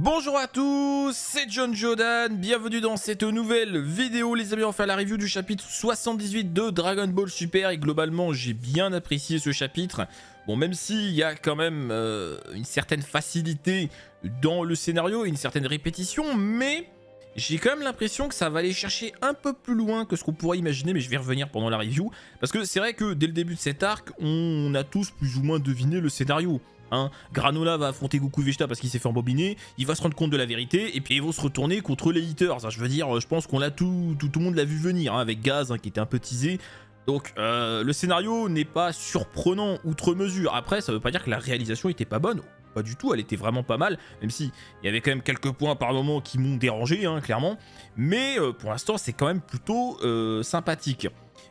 Bonjour à tous, c'est John Jordan, bienvenue dans cette nouvelle vidéo les amis. On fait la review du chapitre 78 de Dragon Ball Super et globalement j'ai bien apprécié ce chapitre. Bon, même s'il y a quand même une certaine facilité dans le scénario, une certaine répétition, mais j'ai quand même l'impression que ça va aller chercher un peu plus loin que ce qu'on pourrait imaginer, mais je vais revenir pendant la review. Parce que c'est vrai que dès le début de cet arc, on a tous plus ou moins deviné le scénario. Granola va affronter Goku Vegeta parce qu'il s'est fait embobiner, il va se rendre compte de la vérité, et puis ils vont se retourner contre les haters. Je veux dire, je pense qu'on l'a tout le monde l'a vu venir, avec Gaz qui était un peu teasé. Donc le scénario n'est pas surprenant outre mesure. Après, ça veut pas dire que la réalisation était pas bonne. Pas du tout, elle était vraiment pas mal, même si il y avait quand même quelques points par moment qui m'ont dérangé, clairement. Mais pour l'instant, c'est quand même plutôt sympathique.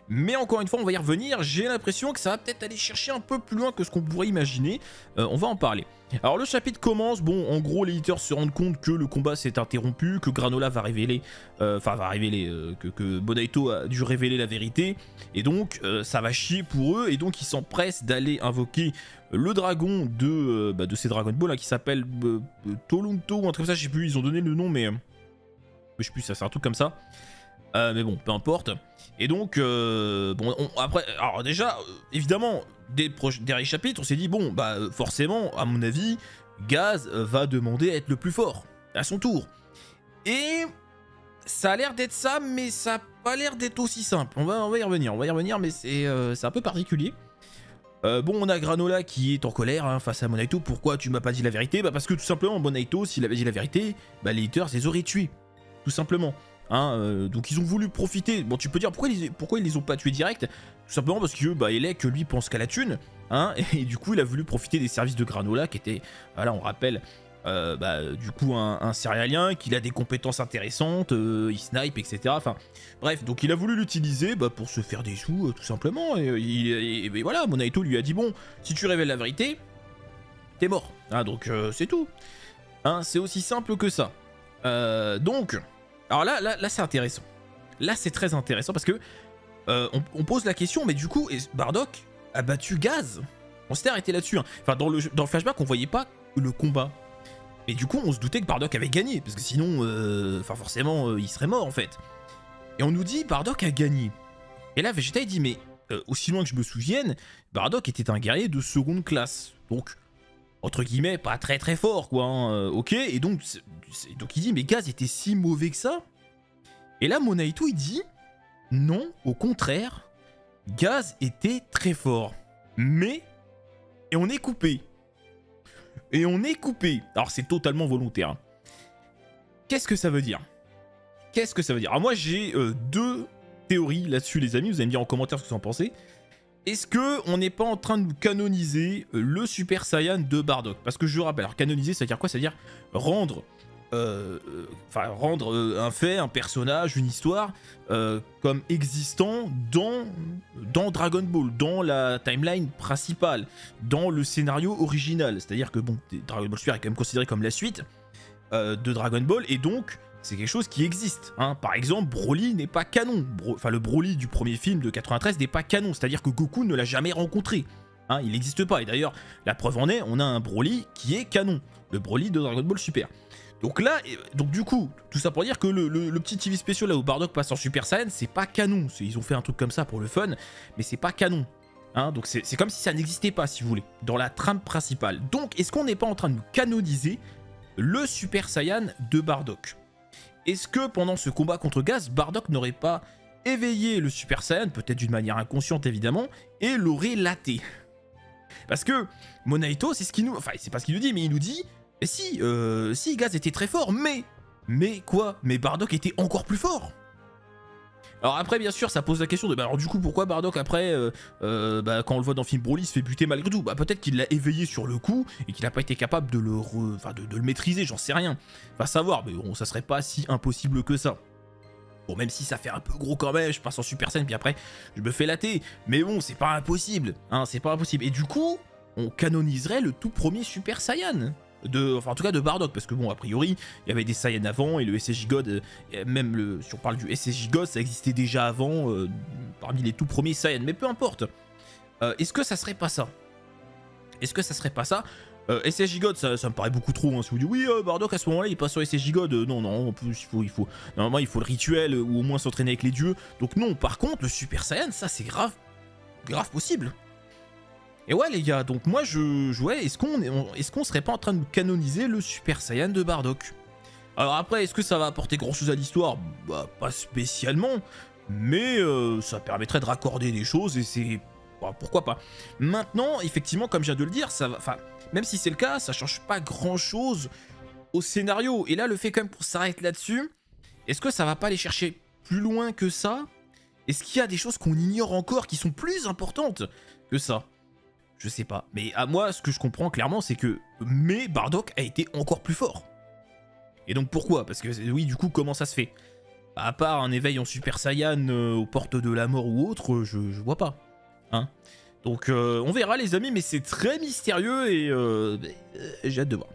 Mais encore une fois, on va y revenir, j'ai l'impression que ça va peut-être aller chercher un peu plus loin que ce qu'on pourrait imaginer. On va en parler. Alors le chapitre commence, bon, en gros les haters se rendent compte que le combat s'est interrompu, que Granola va révéler, que Bonaito a dû révéler la vérité, et donc ça va chier pour eux, et donc ils s'empressent d'aller invoquer le dragon de ces Dragon Ball qui s'appelle Tolunto ou un truc comme ça, je sais plus, ils ont donné le nom, mais je sais plus, ça c'est un truc comme ça. Mais bon, peu importe. Et donc, après, alors déjà, évidemment, dès le dernier chapitre, on s'est dit, bon, forcément, à mon avis, Gaz va demander à être le plus fort, à son tour. Et ça a l'air d'être ça, mais ça n'a pas l'air d'être aussi simple. On va y revenir, mais c'est un peu particulier. Bon, on a Granola qui est en colère face à Bonaito. Pourquoi tu m'as pas dit la vérité? Parce que tout simplement, Bonaito, s'il avait dit la vérité, les haters les auraient tués. Tout simplement. Donc ils ont voulu profiter. Bon, tu peux dire pourquoi ils les ont pas tués direct. Tout simplement parce que Elec lui pense qu'à la thune, et du coup il a voulu profiter des services de Granola qui était, voilà, on rappelle, du coup un céréalien, qu'il a des compétences intéressantes, il snipe, etc. Enfin bref, donc il a voulu l'utiliser pour se faire des sous, tout simplement. Et voilà, Bonaito lui a dit, bon, si tu révèles la vérité, t'es mort. Donc c'est tout. C'est aussi simple que ça. Donc alors là c'est intéressant. Là c'est très intéressant parce que on pose la question, mais du coup Bardock a battu Gaz. On s'était arrêté là-dessus. Enfin dans le flashback on voyait pas le combat. Mais du coup on se doutait que Bardock avait gagné. Parce que sinon forcément il serait mort en fait. Et on nous dit Bardock a gagné. Et là Vegeta il dit mais aussi loin que je me souvienne, Bardock était un guerrier de seconde classe. Donc entre guillemets, pas très très fort, quoi, ok, et donc il dit, mais Gaz était si mauvais que ça? Et là, Monaito, il dit, non, au contraire, Gaz était très fort. Mais, et on est coupé. Alors, c'est totalement volontaire. Qu'est-ce que ça veut dire? Alors, moi, j'ai deux théories là-dessus, les amis, vous allez me dire en commentaire ce que vous en pensez. Est-ce qu'on n'est pas en train de canoniser le Super Saiyan de Bardock? Parce que je rappelle, alors canoniser, ça veut dire quoi? Ça veut dire rendre un fait, un personnage, une histoire comme existant dans Dragon Ball, dans la timeline principale, dans le scénario original. C'est-à-dire que bon, Dragon Ball Super est quand même considéré comme la suite de Dragon Ball, et donc c'est quelque chose qui existe. Par exemple, Broly n'est pas canon. Le Broly du premier film de 93 n'est pas canon. C'est-à-dire que Goku ne l'a jamais rencontré. Il n'existe pas. Et d'ailleurs, la preuve en est, on a un Broly qui est canon. Le Broly de Dragon Ball Super. Donc là, du coup, tout ça pour dire que le petit TV spécial là où Bardock passe en Super Saiyan, c'est pas canon. Ils ont fait un truc comme ça pour le fun, mais c'est pas canon. Donc c'est comme si ça n'existait pas, si vous voulez, dans la trame principale. Donc, est-ce qu'on n'est pas en train de canoniser le Super Saiyan de Bardock? Est-ce que pendant ce combat contre Gaz, Bardock n'aurait pas éveillé le Super Saiyan, peut-être d'une manière inconsciente évidemment, et l'aurait laté? Parce que Monaito, c'est ce qu'il nous... Enfin, c'est pas ce qu'il nous dit, mais il nous dit... Si Gaz était très fort, mais quoi? Mais Bardock était encore plus fort. Alors après, bien sûr, ça pose la question de... alors du coup, pourquoi Bardock, après, quand on le voit dans le film Broly, il se fait buter malgré tout? Peut-être qu'il l'a éveillé sur le coup, et qu'il n'a pas été capable de le maîtriser, j'en sais rien. Va savoir, mais bon, ça serait pas si impossible que ça. Bon, même si ça fait un peu gros quand même, je passe en Super Saiyan, puis après, je me fais latter. Mais bon, c'est pas impossible, c'est pas impossible. Et du coup, on canoniserait le tout premier Super Saiyan. En tout cas de Bardock, parce que bon, a priori, il y avait des Saiyans avant, et le SSJ God, même si on parle du SSJ God, ça existait déjà avant, parmi les tout premiers Saiyans, mais peu importe. Est-ce que ça serait pas ça? SSJ God, ça me paraît beaucoup trop. Hein. Si vous dites oui, Bardock à ce moment-là il passe sur SSJ God, non, en plus normalement il faut le rituel ou au moins s'entraîner avec les dieux. Donc non, par contre le Super Saiyan, ça c'est grave possible. Et ouais les gars, donc moi ouais, est-ce qu'on serait pas en train de canoniser le Super Saiyan de Bardock? Alors après, est-ce que ça va apporter grand chose à l'histoire? Bah pas spécialement, mais ça permettrait de raccorder des choses et c'est... Bah, pourquoi pas. Maintenant, effectivement, comme je viens de le dire, ça va... Enfin, même si c'est le cas, ça change pas grand-chose au scénario. Et là, le fait quand même qu'on s'arrête là-dessus, est-ce que ça va pas aller chercher plus loin que ça? Est-ce qu'il y a des choses qu'on ignore encore qui sont plus importantes que ça? Je sais pas. Mais à moi, ce que je comprends clairement, c'est que Bardock a été encore plus fort. Et donc pourquoi? Parce que oui, du coup, comment ça se fait? Bah, à part un éveil en Super Saiyan aux portes de la mort ou autre, je vois pas. Hein, donc on verra les amis, mais c'est très mystérieux et j'ai hâte de voir.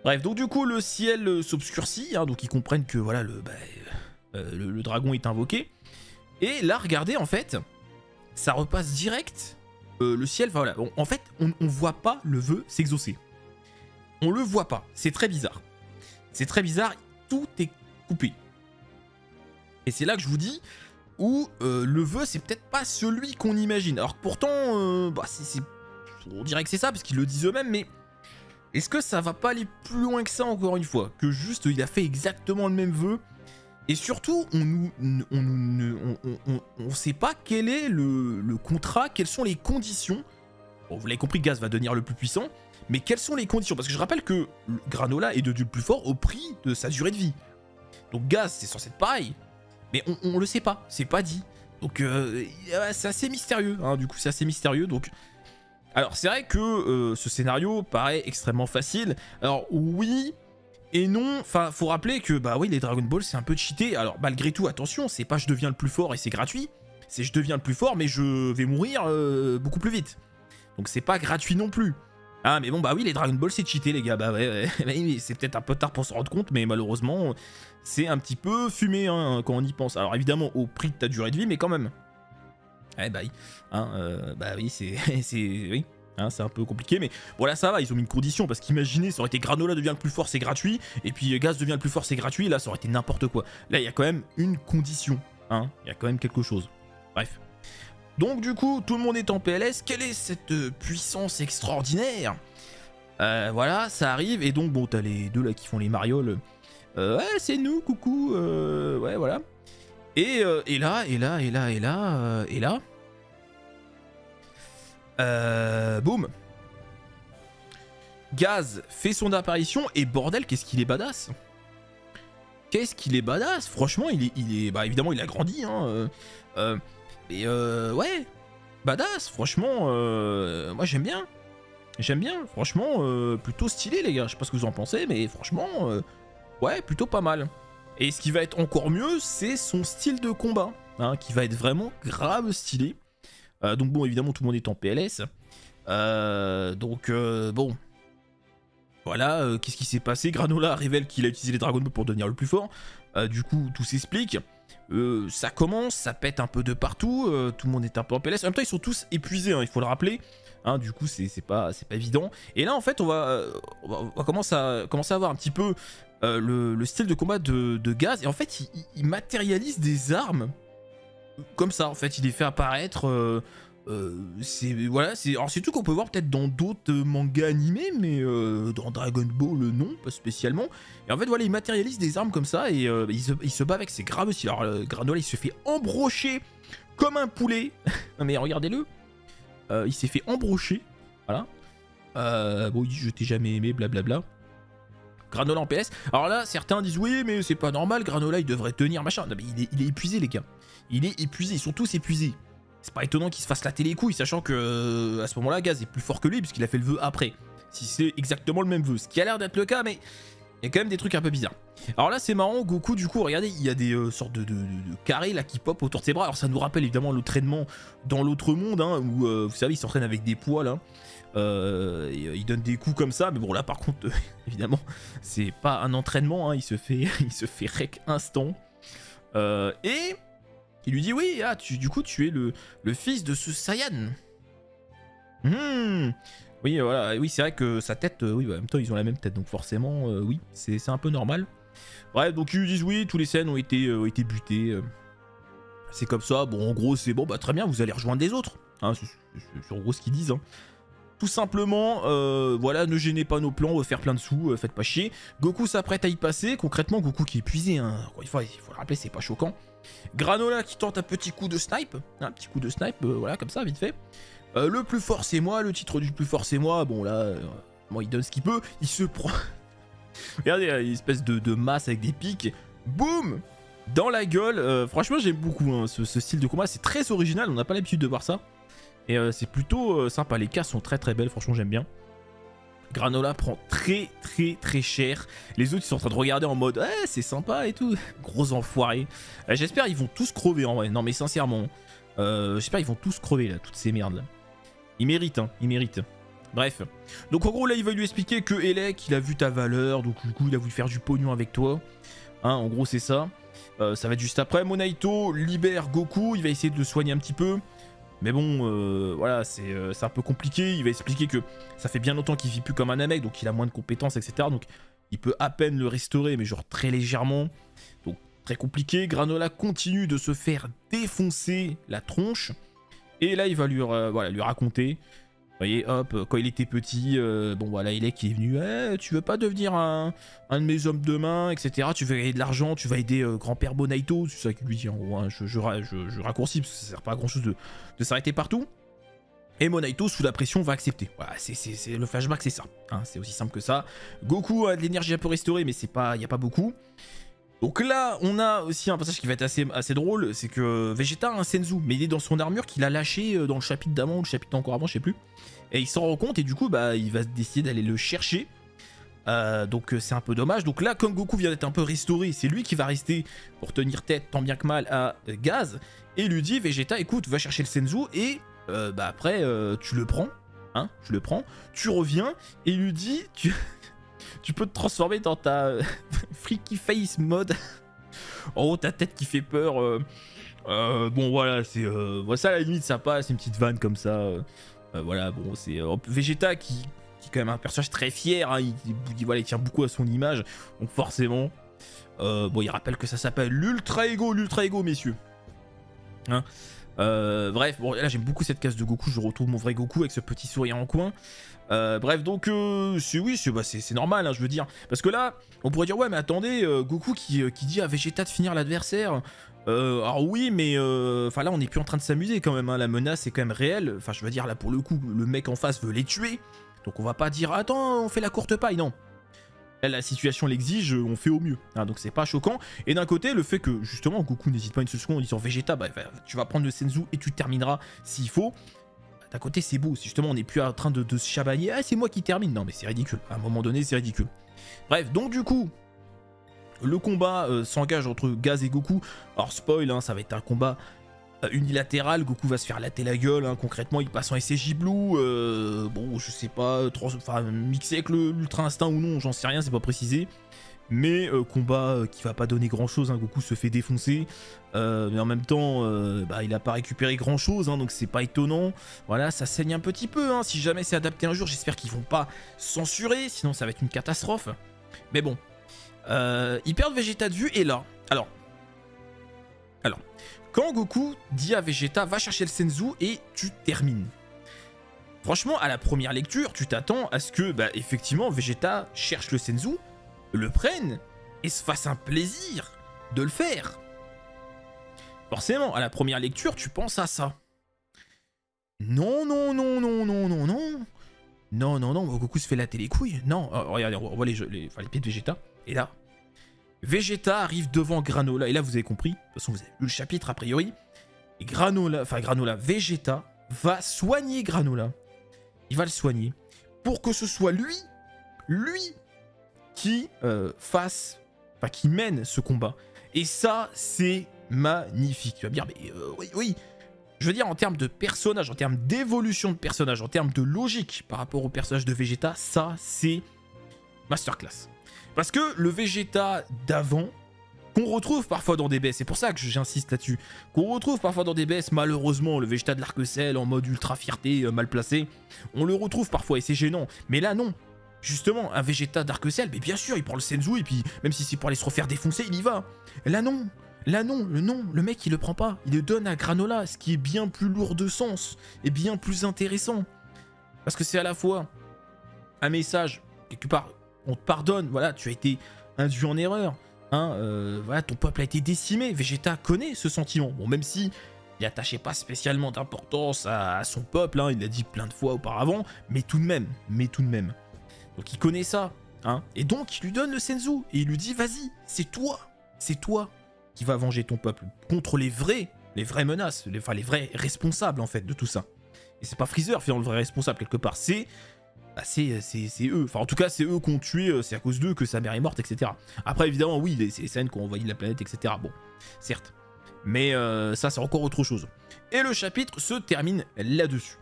Bref, donc du coup le ciel s'obscurcit, hein, donc ils comprennent que voilà le dragon est invoqué. Et là regardez en fait, ça repasse direct, le ciel, voilà, en fait on voit pas le vœu s'exaucer. On le voit pas, c'est très bizarre. C'est très bizarre, tout est coupé. Et c'est là que je vous dis... où le vœu c'est peut-être pas celui qu'on imagine. Alors que pourtant, on dirait que c'est ça parce qu'ils le disent eux-mêmes, mais est-ce que ça va pas aller plus loin que ça encore une fois? Que juste il a fait exactement le même vœu et surtout on sait pas quel est le contrat, quelles sont les conditions. Bon, vous l'avez compris, Gaz va devenir le plus puissant, mais quelles sont les conditions? Parce que je rappelle que Granola est devenu le plus fort au prix de sa durée de vie. Donc Gaz c'est censé être pareil. Mais on le sait pas, c'est pas dit. Donc c'est assez mystérieux, hein, du coup c'est assez mystérieux. Donc... Alors c'est vrai que ce scénario paraît extrêmement facile. Alors oui et non, enfin faut rappeler que bah oui les Dragon Ball c'est un peu cheaté. Alors malgré tout attention, c'est pas je deviens le plus fort et c'est gratuit. C'est je deviens le plus fort mais je vais mourir beaucoup plus vite. Donc c'est pas gratuit non plus. Ah mais bon bah oui les Dragon Ball c'est cheaté les gars, bah ouais, c'est peut-être un peu tard pour se rendre compte mais malheureusement c'est un petit peu fumé hein, quand on y pense. Alors évidemment au prix de ta durée de vie mais quand même. Eh bah oui, hein, bah oui c'est oui, hein, c'est un peu compliqué mais bon là ça va, ils ont mis une condition parce qu'imaginez ça aurait été Granola devient le plus fort c'est gratuit et puis Gaz devient le plus fort c'est gratuit, là ça aurait été n'importe quoi. Là il y a quand même une condition, hein, il y a quand même quelque chose. Bref. Donc du coup, tout le monde est en PLS. Quelle est cette puissance extraordinaire? Voilà, ça arrive. Et donc, bon, t'as les deux là qui font les marioles. Ouais, c'est nous, coucou. Ouais, voilà. Et là, boum. Gaz fait son apparition. Et bordel, qu'est-ce qu'il est badass. Qu'est-ce qu'il est badass. Franchement, il est... Bah, évidemment, il a grandi, hein. Et ouais, badass, franchement, moi j'aime bien. J'aime bien, franchement, plutôt stylé les gars. Je sais pas ce que vous en pensez, mais franchement, ouais, plutôt pas mal. Et ce qui va être encore mieux, c'est son style de combat, hein, qui va être vraiment grave stylé. Donc bon, évidemment, tout le monde est en PLS. Donc bon, voilà, qu'est-ce qui s'est passé? Granola révèle qu'il a utilisé les Dragon Ball pour devenir le plus fort. Du coup, tout s'explique. Ça commence, ça pète un peu de partout, tout le monde est un peu en PLS. En même temps, ils sont tous épuisés, hein, il faut le rappeler. Hein, du coup, c'est pas évident. Et là, en fait, on va commencer à voir un petit peu le style de combat de Gaz. Et en fait, il matérialise des armes comme ça. En fait, il les fait apparaître. Voilà, c'est tout qu'on peut voir peut-être dans d'autres mangas animés, mais dans Dragon Ball non, pas spécialement. Et en fait voilà, il matérialise des armes comme ça et il se bat avec ses graves aussi. Alors Granola il se fait embrocher comme un poulet. Non mais regardez-le, il s'est fait embrocher, voilà. Bon il dit je t'ai jamais aimé, blablabla. Granola en PS. Alors là certains disent oui mais c'est pas normal, Granola il devrait tenir machin. Non mais il est épuisé les gars, il est épuisé, ils sont tous épuisés. C'est pas étonnant qu'il se fasse latter les couilles, sachant que à ce moment-là, Gaz est plus fort que lui, puisqu'il a fait le vœu après. Si c'est exactement le même vœu, ce qui a l'air d'être le cas, mais il y a quand même des trucs un peu bizarres. Alors là, c'est marrant, Goku, du coup, regardez, il y a des sortes de carrés là qui pop autour de ses bras. Alors ça nous rappelle évidemment l'entraînement dans l'autre monde, hein, où vous savez, il s'entraîne avec des poids là. Et il donne des coups comme ça, mais bon là par contre, évidemment, c'est pas un entraînement, hein, il se fait rec instant. Et il lui dit oui, ah, du coup tu es le fils de ce Saiyan. Oui, voilà, oui, c'est vrai que sa tête, oui, bah, en même temps, ils ont la même tête, donc forcément, oui, c'est un peu normal. Bref, donc ils lui disent oui, tous les scènes ont été butées. C'est comme ça, bon, en gros, c'est bon, bah très bien, vous allez rejoindre les autres. Hein, c'est en gros ce qu'ils disent. Hein. Tout simplement, voilà, ne gênez pas nos plans, on va faire plein de sous, faites pas chier. Goku s'apprête à y passer, concrètement, Goku qui est épuisé, hein. Encore une fois, il faut le rappeler, c'est pas choquant. Granola qui tente un petit coup de snipe, voilà, comme ça, vite fait. Le plus fort c'est moi, le titre du plus fort c'est moi, bon là, il donne ce qu'il peut, il se prend... Regardez, une espèce de masse avec des pics, boum dans la gueule. Franchement, j'aime beaucoup hein, ce style de combat, c'est très original, on n'a pas l'habitude de voir ça. Et c'est plutôt sympa, les cases sont très très belles, franchement j'aime bien. Granola prend très cher. Les autres ils sont en train de regarder en mode eh, c'est sympa et tout. Gros enfoirés. J'espère ils vont tous crever en vrai. Non mais sincèrement. J'espère ils vont tous crever là, toutes ces merdes là. Ils méritent, hein, ils méritent. Bref. Donc en gros là il va lui expliquer que Elec il a vu ta valeur. Donc du coup il a voulu faire du pognon avec toi. Hein, en gros c'est ça. Ça va être juste après. Monaito libère Goku. Il va essayer de le soigner un petit peu. Mais bon, voilà, c'est un peu compliqué. Il va expliquer que ça fait bien longtemps qu'il vit plus comme un Namek, donc il a moins de compétences, etc. Donc il peut à peine le restaurer, mais genre très légèrement. Donc très compliqué. Granola continue de se faire défoncer la tronche. Et là, il va voilà, lui raconter. Vous voyez, hop, quand il était petit, bon voilà, il est venu, hey, tu veux pas devenir un de mes hommes de main, etc. Tu veux gagner de l'argent, tu vas aider grand-père Bonaito, c'est ça qu'il lui dit en gros, hein. je raccourcis parce que ça sert pas à grand-chose de s'arrêter partout. Et Monaito, sous la pression, va accepter. Voilà, c'est le flashback, c'est ça. Hein, c'est aussi simple que ça. Goku a de l'énergie un peu restaurée, mais il n'y a pas beaucoup. Donc là, on a aussi un passage qui va être assez drôle, c'est que Vegeta a un Senzu, mais il est dans son armure qu'il a lâché dans le chapitre d'avant ou le chapitre encore avant, je sais plus. Et il s'en rend compte et du coup, bah, il va décider d'aller le chercher. Donc c'est un peu dommage. Donc là, comme Goku vient d'être un peu restauré, c'est lui qui va rester pour tenir tête tant bien que mal à Gaz. Et lui dit, Vegeta, écoute, va chercher le Senzu et bah après, tu le prends. Hein, tu le prends, tu reviens et il lui dit... Tu peux te transformer dans ta freaky face mode. En gros, ta tête qui fait peur. Bon, voilà, c'est ça, à la limite, ça passe, une petite vanne comme ça. Voilà, bon, c'est Vegeta qui est quand même un personnage très fier. Hein, voilà, il tient beaucoup à son image. Donc, forcément, bon, il rappelle que ça s'appelle l'Ultra Ego, messieurs. Hein. Bref, bon, là, j'aime beaucoup cette case de Goku. Je retrouve mon vrai Goku avec ce petit sourire en coin. Bref, donc c'est normal, hein, je veux dire. Parce que là, on pourrait dire, ouais, mais attendez, Goku qui dit à Vegeta de finir l'adversaire. Alors oui, mais là, on n'est plus en train de s'amuser quand même. Hein, la menace est quand même réelle. Enfin, je veux dire, là, pour le coup, le mec en face veut les tuer. Donc, on va pas dire, attends, on fait la courte paille. Non. Là, la situation l'exige, on fait au mieux. Hein, donc, c'est pas choquant. Et d'un côté, le fait que, justement, Goku n'hésite pas une seconde en disant Vegeta, bah, tu vas prendre le Senzu et tu termineras s'il faut. D'un côté, c'est beau. Justement, on n'est plus en train de se chabailler. Ah, c'est moi qui termine. Non, mais c'est ridicule. À un moment donné, c'est ridicule. Bref, donc du coup, le combat s'engage entre Gaz et Goku. Alors, spoil, hein, ça va être un combat unilatéral. Goku va se faire latter la gueule. Hein. Concrètement, il passe en SCJ Blue. Bon, je sais pas, mixé avec l'Ultra Instinct ou non, j'en sais rien, c'est pas précisé. Mais combat qui va pas donner grand chose, hein. Goku se fait défoncer, mais en même temps il a pas récupéré grand chose, hein, donc c'est pas étonnant. Voilà, ça saigne un petit peu, hein. Si jamais c'est adapté un jour, j'espère qu'ils vont pas censurer, sinon ça va être une catastrophe. Mais bon, ils perdent Vegeta de vue, et là, alors, quand Goku dit à Vegeta va chercher le Senzu et tu termines. Franchement, à la première lecture, tu t'attends à ce que effectivement Vegeta cherche le Senzu, le prenne et se fasse un plaisir de le faire. Forcément, à la première lecture, tu penses à ça. Non. Non, Goku se fait latter les couilles. Non, regardez, on voit les pieds de Vegeta. Et là, Vegeta arrive devant Granola. Et là, vous avez compris. De toute façon, vous avez lu le chapitre, a priori. Et Vegeta va soigner Granola. Il va le soigner. Pour que ce soit lui qui qui mène ce combat. Et ça, c'est magnifique. Tu vas me dire, mais oui. Je veux dire, en termes de personnage, en termes d'évolution de personnage, en termes de logique par rapport au personnage de Vegeta, ça, c'est masterclass. Parce que le Vegeta d'avant, qu'on retrouve parfois dans des BS, c'est pour ça que j'insiste là-dessus, qu'on retrouve parfois dans des BS, malheureusement, le Vegeta de l'Arc-Ciel en mode ultra fierté, mal placé, on le retrouve parfois et c'est gênant, mais là non. Justement, un Vegeta d'Arc-Ciel, mais bien sûr, il prend le Senzu et puis même si c'est pour aller se refaire défoncer, il y va. Là non, le mec il le prend pas, il le donne à Granola, ce qui est bien plus lourd de sens et bien plus intéressant. Parce que c'est à la fois un message, quelque part, on te pardonne, voilà, tu as été induit en erreur, hein, voilà, ton peuple a été décimé, Vegeta connaît ce sentiment, bon, même si il attachait pas spécialement d'importance à son peuple, hein, il l'a dit plein de fois auparavant, mais tout de même. Donc il connaît ça, hein, et donc il lui donne le Senzu, et il lui dit, vas-y, c'est toi qui va venger ton peuple contre les vraies menaces, les vrais responsables en fait de tout ça. Et c'est pas Freezer finalement le vrai responsable quelque part, c'est eux. Enfin en tout cas c'est eux qui ont tué, c'est à cause d'eux que sa mère est morte, etc. Après évidemment oui, c'est les scènes qui ont envahi la planète, etc. Bon, certes. Mais ça c'est encore autre chose. Et le chapitre se termine là-dessus.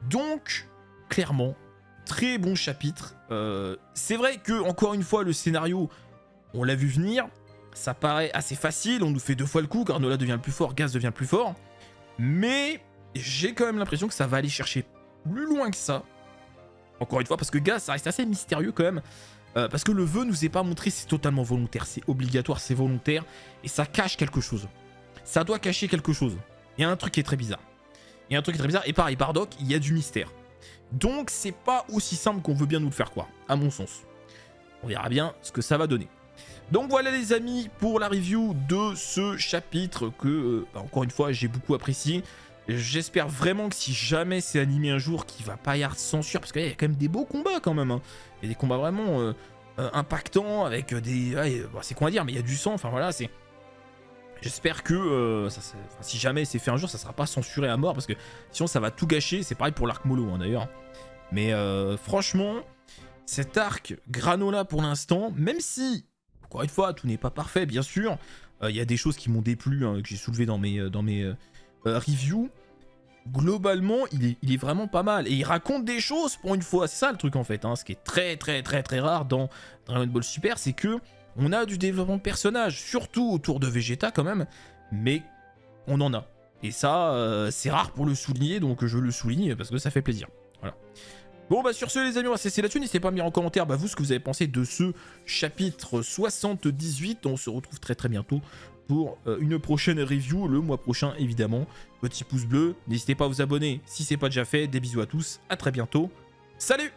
Donc, clairement, très bon chapitre. C'est vrai que, encore une fois, le scénario, on l'a vu venir. Ça paraît assez facile, on nous fait 2 fois le coup, Granola devient le plus fort, Gaz devient le plus fort. Mais j'ai quand même l'impression que ça va aller chercher plus loin que ça. Encore une fois, parce que Gaz, ça reste assez mystérieux quand même. Parce que le vœu nous est pas montré, c'est totalement volontaire, c'est obligatoire, c'est volontaire. Et ça cache quelque chose. Ça doit cacher quelque chose. Il y a un truc qui est très bizarre. Et pareil, Bardock, il y a du mystère. Donc c'est pas aussi simple qu'on veut bien nous le faire croire, à mon sens. On verra bien ce que ça va donner. Donc voilà les amis pour la review de ce chapitre que, encore une fois, j'ai beaucoup apprécié. J'espère vraiment que si jamais c'est animé un jour, qu'il va pas y avoir de censure, parce qu'il y a quand même des beaux combats quand même. Hein. Il y a des combats vraiment impactants, avec des... Ouais, c'est quoi à dire, mais il y a du sang, enfin voilà, c'est... J'espère que si jamais c'est fait un jour, ça sera pas censuré à mort, parce que sinon ça va tout gâcher. C'est pareil pour l'arc Molo hein, d'ailleurs. Mais franchement, cet arc Granola pour l'instant, même si, encore une fois, tout n'est pas parfait, bien sûr, il y a des choses qui m'ont déplu, hein, que j'ai soulevées dans mes reviews. Globalement, il est vraiment pas mal. Et il raconte des choses pour une fois. C'est ça le truc en fait. Hein, ce qui est très rare dans Dragon Ball Super, c'est que on a du développement de personnages, surtout autour de Vegeta quand même, mais on en a. Et ça, c'est rare pour le souligner, donc je le souligne parce que ça fait plaisir. Voilà. Bon bah sur ce les amis, on va se laisser là-dessus. N'hésitez pas à me dire en commentaire vous ce que vous avez pensé de ce chapitre 78. On se retrouve très bientôt pour une prochaine review, le mois prochain évidemment. Petit pouce bleu, n'hésitez pas à vous abonner si c'est pas déjà fait. Des bisous à tous, à très bientôt. Salut!